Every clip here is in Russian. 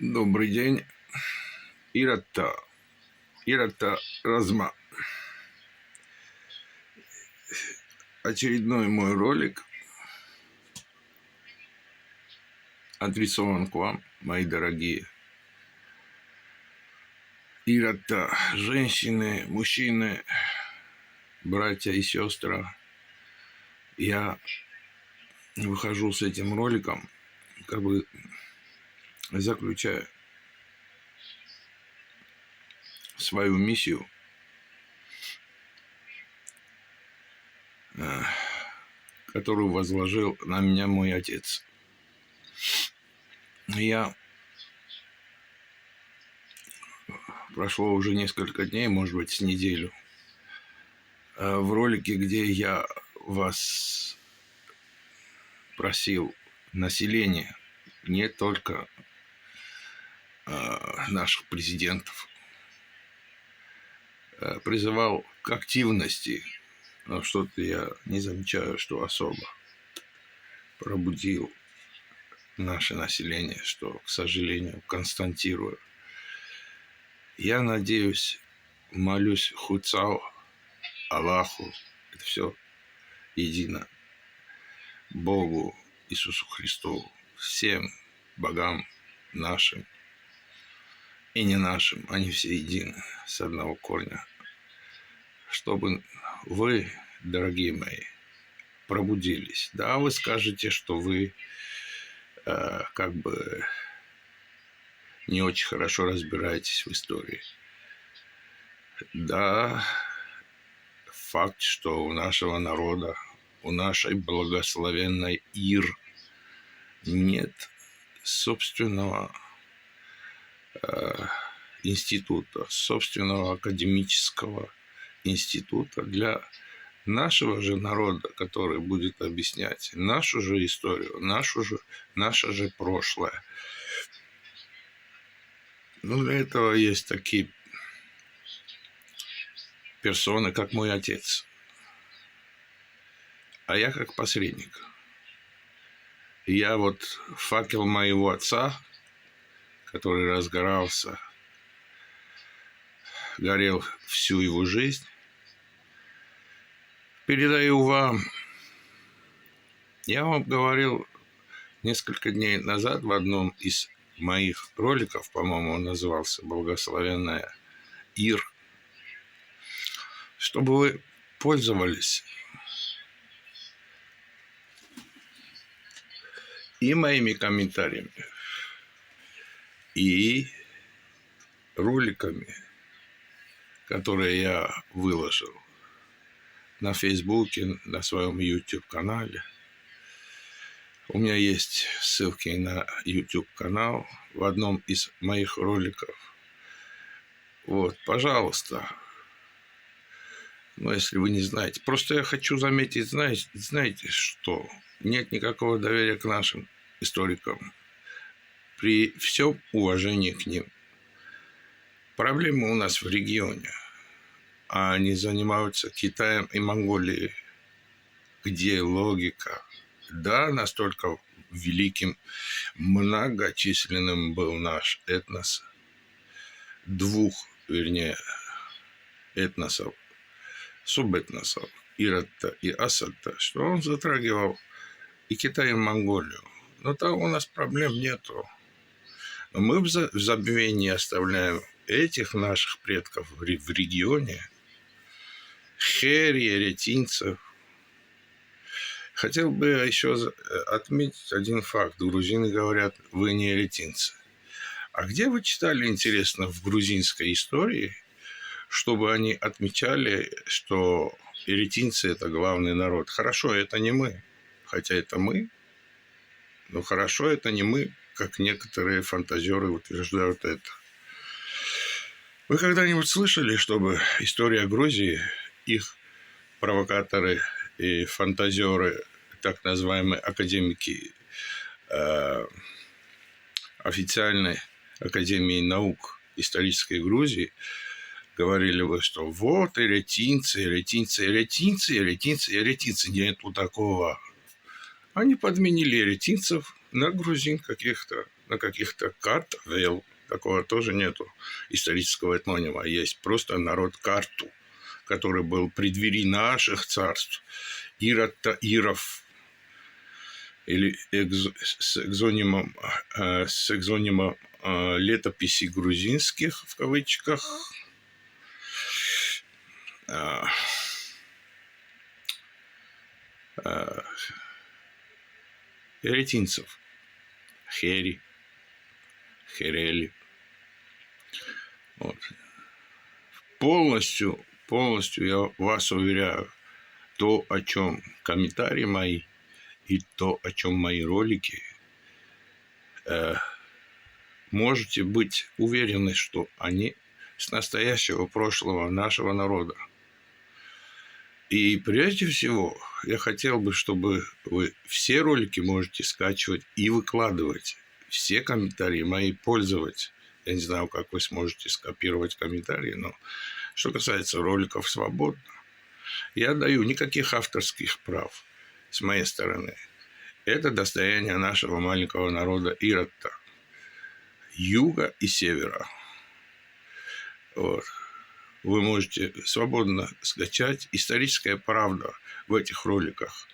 Добрый день. Ирата. Ирата Разма. Очередной мой ролик адресован к вам, мои дорогие. Ирата. Женщины, мужчины, братья и сестры. Я выхожу с этим роликом, как бы заключая свою миссию, которую возложил на меня мой отец. Прошло уже несколько дней, может быть, с неделю, в ролике, где я вас просил, население, не только наших президентов, призывал к активности, но что-то я не замечаю, что особо пробудил наше население, что, к сожалению, констатирую. Я надеюсь, молюсь Хуцау, Аллаху, это все едино, Богу, Иисусу Христу, всем богам нашим и не нашим, они все едины, с одного корня, чтобы вы, дорогие мои, пробудились. Да, вы скажете, что вы как бы не очень хорошо разбираетесь в истории. Да, факт, что у нашего народа, у нашей благословенной Ир нет собственного института, собственного академического института для нашего же народа, который будет объяснять нашу же историю, наше же прошлое. Ну, для этого есть такие персоны, как мой отец. А я как посредник. Я вот факел моего отца, который разгорался, горел всю его жизнь, передаю вам. Я вам говорил несколько дней назад в одном из моих роликов, по-моему, он назывался «Благословенная Ир», чтобы вы пользовались и моими комментариями, и роликами, которые я выложил на Фейсбуке, на своем YouTube-канале. У меня есть ссылки на YouTube-канал в одном из моих роликов. Вот, пожалуйста. Но если вы не знаете. Просто я хочу заметить, знаете, что нет никакого доверия к нашим историкам. При всем уважении к ним. Проблемы у нас в регионе. А они занимаются Китаем и Монголией. Где логика? Да, настолько великим, многочисленным был наш этнос. Этносов, субэтносов, Ирата и Асата, что он затрагивал и Китай, и Монголию. Но там у нас проблем нету. Но мы в забвении оставляем этих наших предков в регионе, херри, ретинцев. Хотел бы еще отметить один факт. Грузины говорят, вы не эретинцы. А где вы читали, интересно, в грузинской истории, чтобы они отмечали, что эретинцы – это главный народ? Хорошо, это не мы. Хотя это мы. Но хорошо, это не мы, как некоторые фантазеры утверждают это. Вы когда-нибудь слышали, чтобы история Грузии, их провокаторы и фантазеры, так называемые академики официальной Академии наук исторической Грузии, говорили бы, что вот эретинцы. Нету такого. Они подменили эретинцев на грузин каких-то. на каких-то картах вел. Такого тоже нету исторического этнонима. Есть просто народ Карту, который был при двери наших царств. Ирод-то Иров. Или с экзонимом летописей грузинских, в кавычках. Эретинцев. Хери. Херели. Вот. Полностью я вас уверяю, то, о чем комментарии мои и то, о чем мои ролики, можете быть уверены, что они с настоящего прошлого нашего народа. И прежде всего, я хотел бы, чтобы вы все ролики можете скачивать и выкладывать. Все комментарии мои пользовать. Я не знаю, как вы сможете скопировать комментарии, но что касается роликов свободно, я даю никаких авторских прав с моей стороны. Это достояние нашего маленького народа Ирод-то. Юга и севера. Вот. Вы можете свободно скачать. Историческая правда в этих роликах,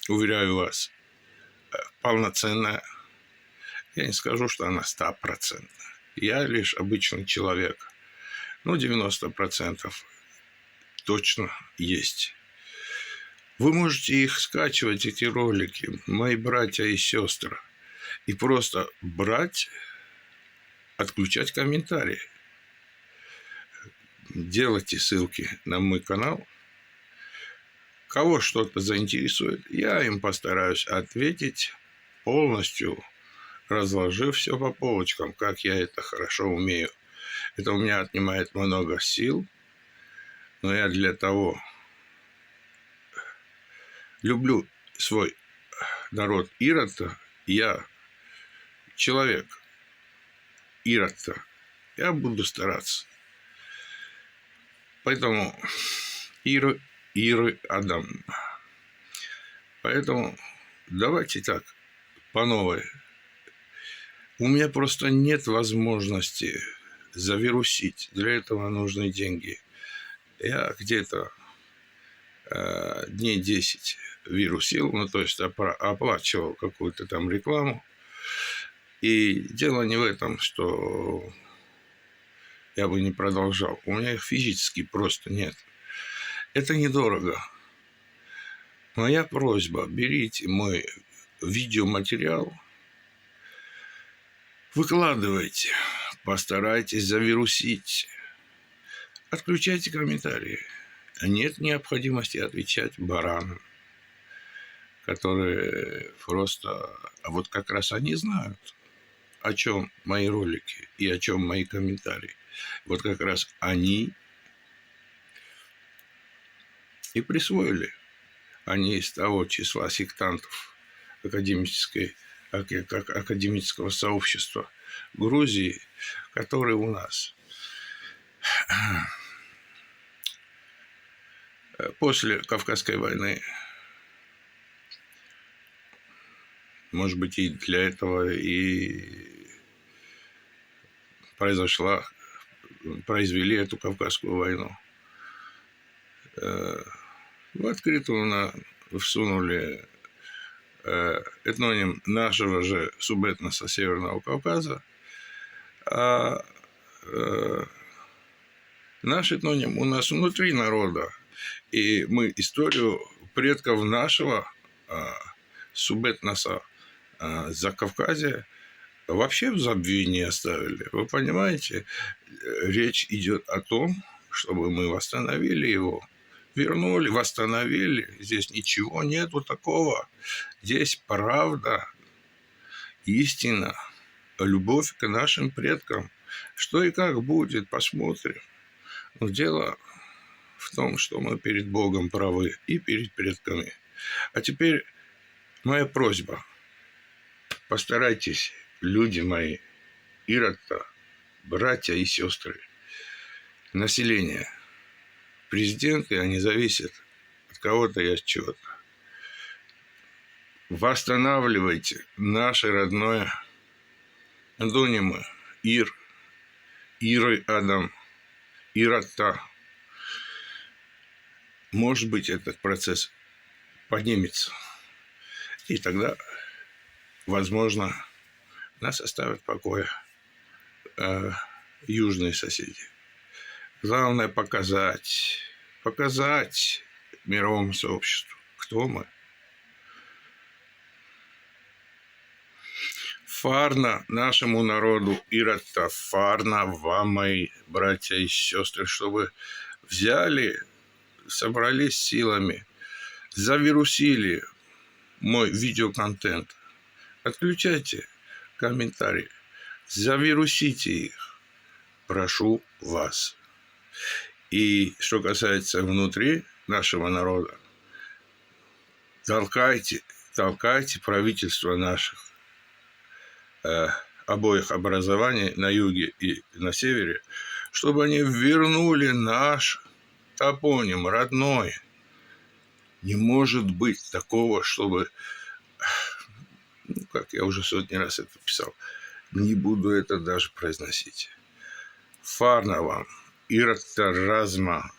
уверяю вас, полноценная. Я не скажу, что она 100%. Я лишь обычный человек. 90% точно есть. Вы можете их скачивать, эти ролики, мои братья и сестры, и просто брать, отключать комментарии. Делайте ссылки на мой канал. Кого что-то заинтересует, я им постараюсь ответить полностью, разложив все по полочкам, как я это хорошо умею. Это у меня отнимает много сил, но я для того люблю свой народ Ирод-то. Я человек Ирод-то. Я буду стараться. Поэтому Иры Адам. Поэтому давайте так, по новой. У меня просто нет возможности завирусить. Для этого нужны деньги. Я где-то дней 10 вирусил, то есть оплачивал какую-то там рекламу. И дело не в этом, что я бы не продолжал. У меня их физически просто нет. Это недорого. Моя просьба: берите мой видеоматериал, выкладывайте, постарайтесь завирусить, отключайте комментарии. Нет необходимости отвечать баранам, которые просто... А вот как раз они знают, о чем мои ролики и о чем мои комментарии. Вот как раз они и присвоили. Они из того числа сектантов академического сообщества Грузии, которые у нас после Кавказской войны, может быть, и для этого и произвели эту Кавказскую войну. В открытую всунули этноним нашего же субэтноса Северного Кавказа, а наш этноним у нас внутри народа. И мы историю предков нашего субэтноса Закавказья вообще в забвении оставили. Вы понимаете, речь идет о том, чтобы мы восстановили его. Вернули, восстановили. Здесь ничего нету такого. Здесь правда, истина, любовь к нашим предкам. Что и как будет, посмотрим. Но дело в том, что мы перед Богом правы и перед предками. А теперь моя просьба. Постарайтесь, люди мои, Ирод-то, братья и сестры, население, президенты, они зависят от кого-то и от чего-то. восстанавливайте наше родное антонимы: Ир, Иры Адам, Ирата. Может быть, этот процесс поднимется. И тогда, возможно, нас оставят в покое южные соседи. Главное показать мировому сообществу, кто мы. Фарна нашему народу, Ирата, фарна вам, мои братья и сестры, чтобы взяли, собрались силами, завирусили мой видеоконтент. Отключайте комментарии, завирусите их. Прошу вас. И что касается внутри нашего народа, толкайте правительство наших обоих образований на юге и на севере, чтобы они вернули наш топоним родной. Не может быть такого, чтобы, как я уже сотни раз это писал, не буду это даже произносить. Фарна вам, Ирата Разма,